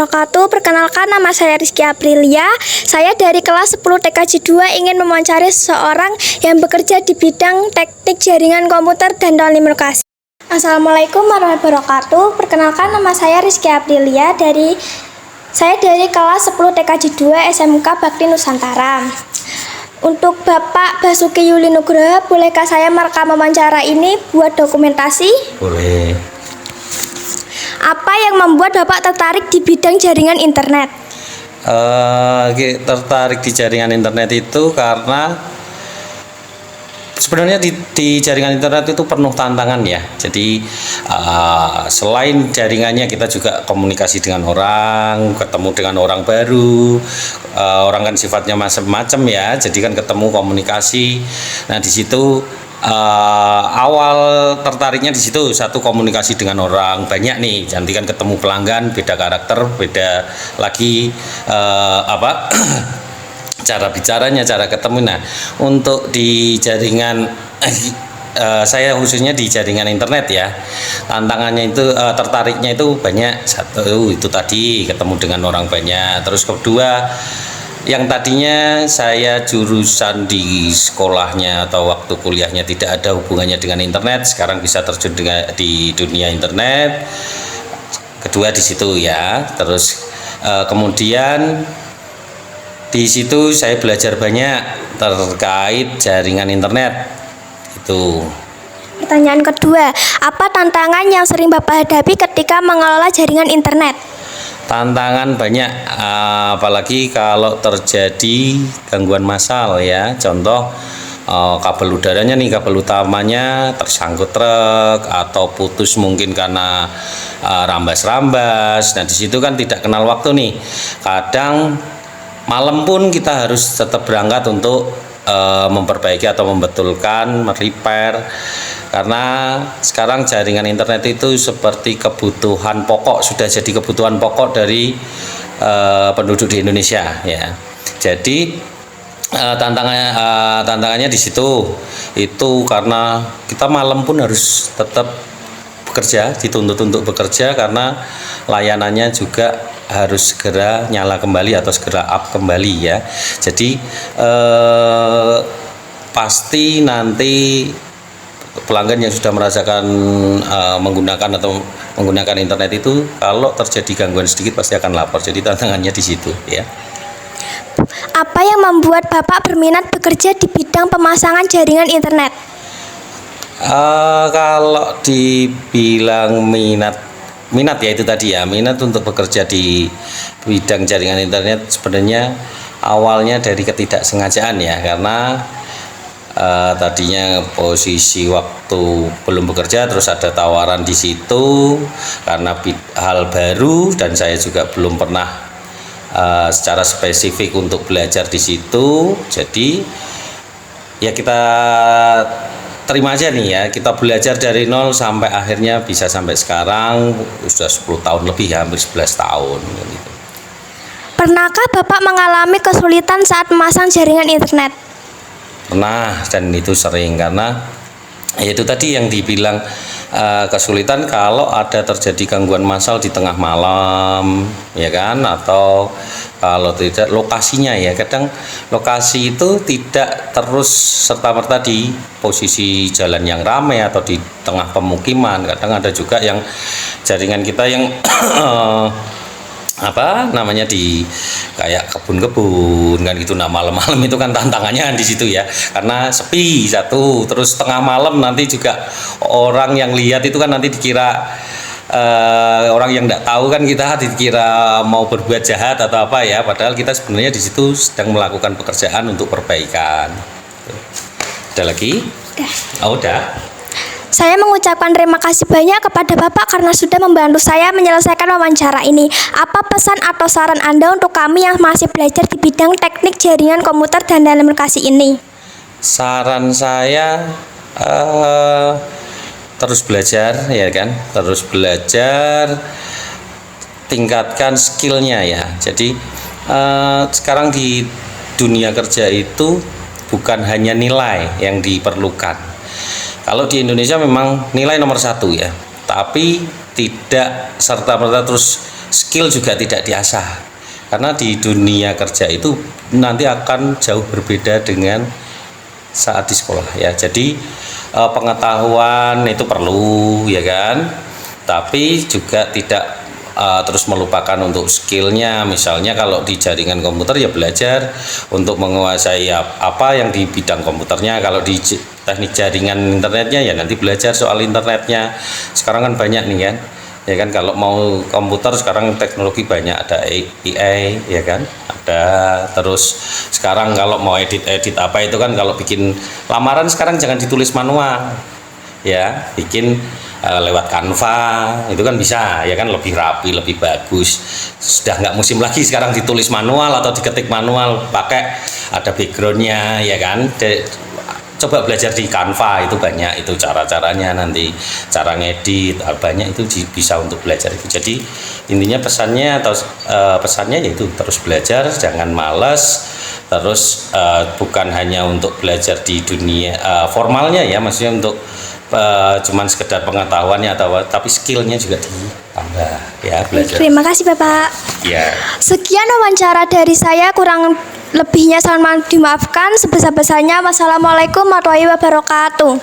wabarakatuh. Perkenalkan, nama saya Rizky Aprilia. Saya dari kelas 10 TKJ 2 ingin mewawancari seseorang yang bekerja di bidang teknik jaringan komputer dan telekomunikasi. Assalamualaikum warahmatullahi wabarakatuh. Perkenalkan, nama saya Rizky Aprilia. Saya dari kelas 10 TKJ 2 SMK Bakti Nusantara. Untuk Bapak Basuki Yuli Nugroho, bolehkah saya merekam wawancara ini buat dokumentasi? Boleh. Apa yang membuat Bapak tertarik di bidang jaringan internet? Tertarik di jaringan internet itu karena sebenarnya di jaringan internet itu penuh tantangan ya. Jadi selain jaringannya, kita juga komunikasi dengan orang, ketemu dengan orang baru. Orang kan sifatnya macam-macam ya. Jadi kan ketemu komunikasi. Nah, di situ awal tertariknya di situ, satu, komunikasi dengan orang banyak nih. Nanti kan ketemu pelanggan, beda karakter, beda lagi cara bicaranya, cara ketemu. Nah, untuk di jaringan saya khususnya di jaringan internet ya, tantangannya itu tertariknya itu banyak. Satu, itu tadi ketemu dengan orang banyak. Terus kedua, yang tadinya saya jurusan di sekolahnya atau waktu kuliahnya tidak ada hubungannya dengan internet, sekarang bisa terjun di dunia internet. Kedua di situ ya. Terus kemudian di situ saya belajar banyak terkait jaringan internet itu. Pertanyaan kedua, apa tantangan yang sering Bapak hadapi ketika mengelola jaringan internet? Tantangan banyak, apalagi kalau terjadi gangguan massal ya. Contoh kabel udaranya nih, kabel utamanya tersangkut truk atau putus mungkin karena rambas-rambas. Nah, di situ kan tidak kenal waktu nih. Kadang malam pun kita harus tetap berangkat untuk memperbaiki atau membetulkan, merepair. Karena sekarang jaringan internet itu seperti kebutuhan pokok, sudah jadi kebutuhan pokok dari penduduk di Indonesia ya. Jadi tantangannya di situ. Itu karena kita malam pun harus tetap bekerja, dituntut untuk bekerja karena layanannya juga harus segera nyala kembali atau segera up kembali ya. Jadi pasti nanti pelanggan yang sudah merasakan menggunakan internet itu, kalau terjadi gangguan sedikit pasti akan lapor. Jadi tantangannya di situ ya. Apa yang membuat Bapak berminat bekerja di bidang pemasangan jaringan internet? Kalau dibilang minat ya, itu tadi ya, minat untuk bekerja di bidang jaringan internet sebenarnya awalnya dari ketidaksengajaan ya. Karena tadinya posisi waktu belum bekerja, terus ada tawaran di situ karena hal baru, dan saya juga belum pernah secara spesifik untuk belajar di situ. Jadi ya kita terima aja nih ya, kita belajar dari nol sampai akhirnya bisa sampai sekarang sudah 10 tahun lebih ya, hampir 11 tahun gitu. Pernahkah Bapak mengalami kesulitan saat memasang jaringan internet? Pernah, dan itu sering, karena itu tadi yang dibilang kesulitan kalau ada terjadi gangguan massal di tengah malam ya kan, atau kalau tidak lokasinya ya. Kadang lokasi itu tidak terus serta-merta di posisi jalan yang ramai atau di tengah pemukiman. Kadang ada juga yang jaringan kita yang di kayak kebun-kebun kan gitu. Nah, malam-malam itu kan tantangannya di situ ya, karena sepi satu, terus tengah malam nanti juga orang yang lihat itu kan nanti dikira orang yang tidak tahu kan, kita dikira mau berbuat jahat atau apa ya, padahal kita sebenarnya di situ sedang melakukan pekerjaan untuk perbaikan. Ada lagi? Udah. Saya mengucapkan terima kasih banyak kepada Bapak karena sudah membantu saya menyelesaikan wawancara ini. Apa pesan atau saran Anda untuk kami yang masih belajar di bidang teknik jaringan komputer dan telekomunikasi ini? Saran saya terus belajar ya kan, terus belajar, tingkatkan skillnya ya. Jadi sekarang di dunia kerja itu bukan hanya nilai yang diperlukan. Kalau di Indonesia memang nilai nomor satu ya, tapi tidak serta-merta terus skill juga tidak diasah. Karena di dunia kerja itu nanti akan jauh berbeda dengan saat di sekolah ya. Jadi pengetahuan itu perlu ya kan, tapi juga tidak terus melupakan untuk skillnya. Misalnya kalau di jaringan komputer ya belajar untuk menguasai apa yang di bidang komputernya. Kalau di teknik jaringan internetnya ya nanti belajar soal internetnya. Sekarang kan banyak nih kan ya kan, kalau mau komputer sekarang teknologi banyak, ada AI ya kan, ada terus sekarang kalau mau edit apa itu kan, kalau bikin lamaran sekarang jangan ditulis manual ya, bikin lewat Canva itu kan bisa ya kan, lebih rapi, lebih bagus. Sudah nggak musim lagi sekarang ditulis manual atau diketik manual, pakai ada backgroundnya ya kan. Coba belajar di Canva, itu banyak itu cara-caranya, nanti cara ngedit banyak itu bisa untuk belajar itu. Jadi intinya pesannya pesannya yaitu terus belajar, jangan malas. Terus bukan hanya untuk belajar di dunia formalnya ya, maksudnya untuk cuman sekedar pengetahuannya tapi skillnya juga ditambah ya, belajar. Terima kasih Bapak. Ya. Sekian wawancara dari saya, kurang lebihnya mohon dimaafkan. Sebesar-besarnya. Wassalamualaikum warahmatullahi wabarakatuh.